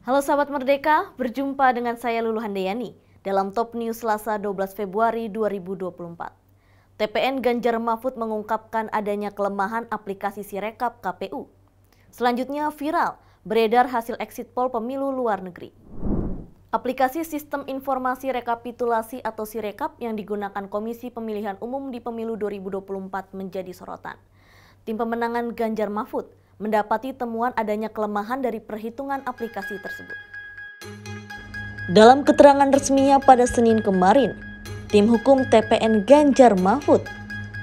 Halo sahabat Merdeka, berjumpa dengan saya Lulu Handayani dalam Top News Selasa 12 Februari 2024. TPN Ganjar Mahfud mengungkapkan adanya kelemahan aplikasi Sirekap KPU. Selanjutnya viral, beredar hasil exit poll pemilu luar negeri. Aplikasi Sistem Informasi Rekapitulasi atau Sirekap yang digunakan Komisi Pemilihan Umum di Pemilu 2024 menjadi sorotan. Tim pemenangan Ganjar Mahfud mendapati temuan adanya kelemahan dari perhitungan aplikasi tersebut. Dalam keterangan resminya pada Senin kemarin, tim hukum TPN Ganjar Mahfud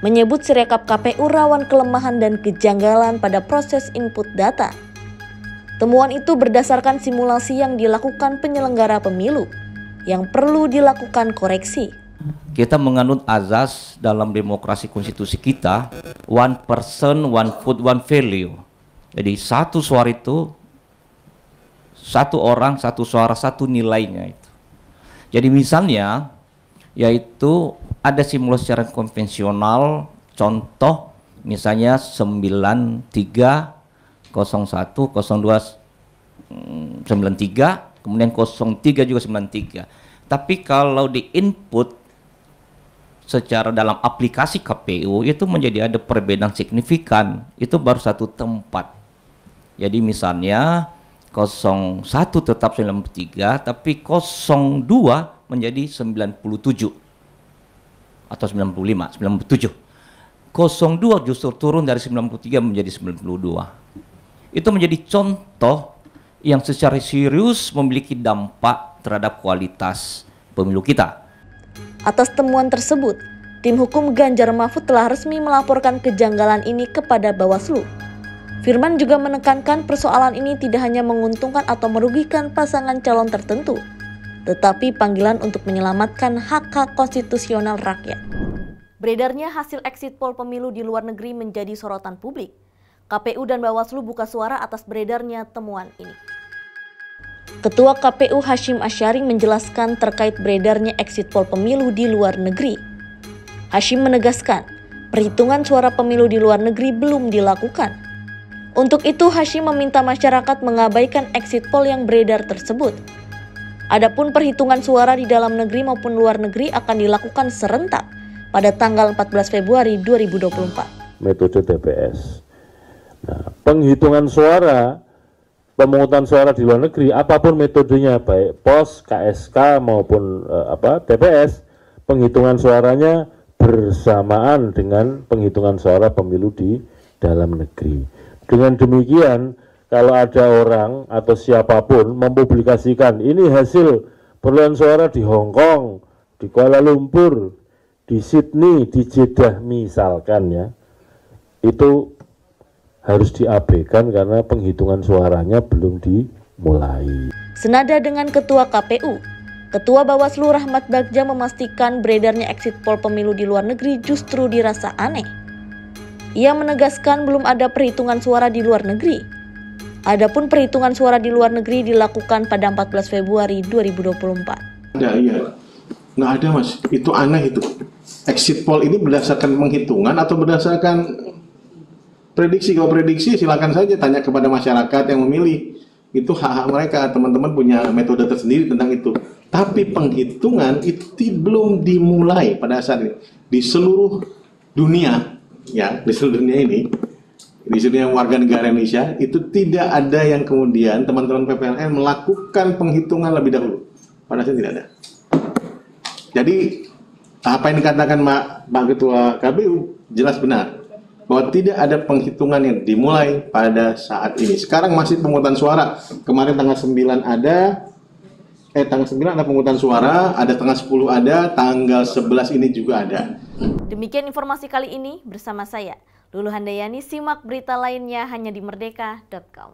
menyebut Sirekap KPU rawan kelemahan dan kejanggalan pada proses input data. Temuan itu berdasarkan simulasi yang dilakukan penyelenggara pemilu yang perlu dilakukan koreksi. Kita menganut azas dalam demokrasi konstitusi kita, one person, one vote, one value. Jadi satu suara itu, satu orang, satu suara, satu nilainya itu. Jadi misalnya, yaitu ada simulasi secara konvensional, contoh misalnya 93, 01, 02, 93, kemudian 03 juga 93. Tapi kalau di input secara dalam aplikasi KPU itu menjadi ada perbedaan signifikan, itu baru satu tempat. Jadi misalnya 01 tetap 93, tapi 02 menjadi 97 atau 95, 97. 02 justru turun dari 93 menjadi 92. Itu menjadi contoh yang secara serius memiliki dampak terhadap kualitas pemilu kita. Atas temuan tersebut, tim hukum Ganjar Mahfud telah resmi melaporkan kejanggalan ini kepada Bawaslu. Firman juga menekankan persoalan ini tidak hanya menguntungkan atau merugikan pasangan calon tertentu, tetapi panggilan untuk menyelamatkan hak-hak konstitusional rakyat. Beredarnya hasil exit poll pemilu di luar negeri menjadi sorotan publik. KPU dan Bawaslu buka suara atas beredarnya temuan ini. Ketua KPU Hashim Asyari menjelaskan terkait beredarnya exit poll pemilu di luar negeri. Hashim menegaskan, perhitungan suara pemilu di luar negeri belum dilakukan. Untuk itu, Hashim meminta masyarakat mengabaikan exit poll yang beredar tersebut. Adapun perhitungan suara di dalam negeri maupun luar negeri akan dilakukan serentak pada tanggal 14 Februari 2024. Metode TPS. Nah, penghitungan suara, pemungutan suara di luar negeri, apapun metodenya, baik POS, KSK maupun TPS, penghitungan suaranya bersamaan dengan penghitungan suara pemilu di dalam negeri. Dengan demikian, kalau ada orang atau siapapun mempublikasikan ini hasil perolehan suara di Hong Kong, di Kuala Lumpur, di Sydney, di Jeddah misalkan ya, itu harus diabaikan karena penghitungan suaranya belum dimulai. Senada dengan Ketua KPU, Ketua Bawaslu Rahmat Bagja memastikan beredarnya exit poll pemilu di luar negeri justru dirasa aneh. Ia menegaskan belum ada perhitungan suara di luar negeri. Adapun perhitungan suara di luar negeri dilakukan pada 14 Februari 2024. Iya. Nggak ada mas, itu aneh itu. Exit poll ini berdasarkan penghitungan atau berdasarkan prediksi? Kalau prediksi silakan saja tanya kepada masyarakat yang memilih. Itu hak-hak mereka, teman-teman punya metode tersendiri tentang itu. Tapi penghitungan itu belum dimulai pada saat ini. Di seluruh dunia, ya, di seluruh dunia ini, di seluruh warga negara Indonesia, itu tidak ada yang kemudian teman-teman PPLN melakukan penghitungan lebih dahulu. Pada saat tidak ada. Jadi, apa yang dikatakan Pak Ketua KPU jelas benar, bahwa tidak ada penghitungan yang dimulai pada saat ini. Sekarang masih pemungutan suara. Kemarin tanggal 9 ada, tanggal 9 ada pemungutan suara, ada tanggal 10 ada, tanggal 11 ini juga ada. Demikian informasi kali ini bersama saya, Lulu Handayani. Simak berita lainnya hanya di merdeka.com.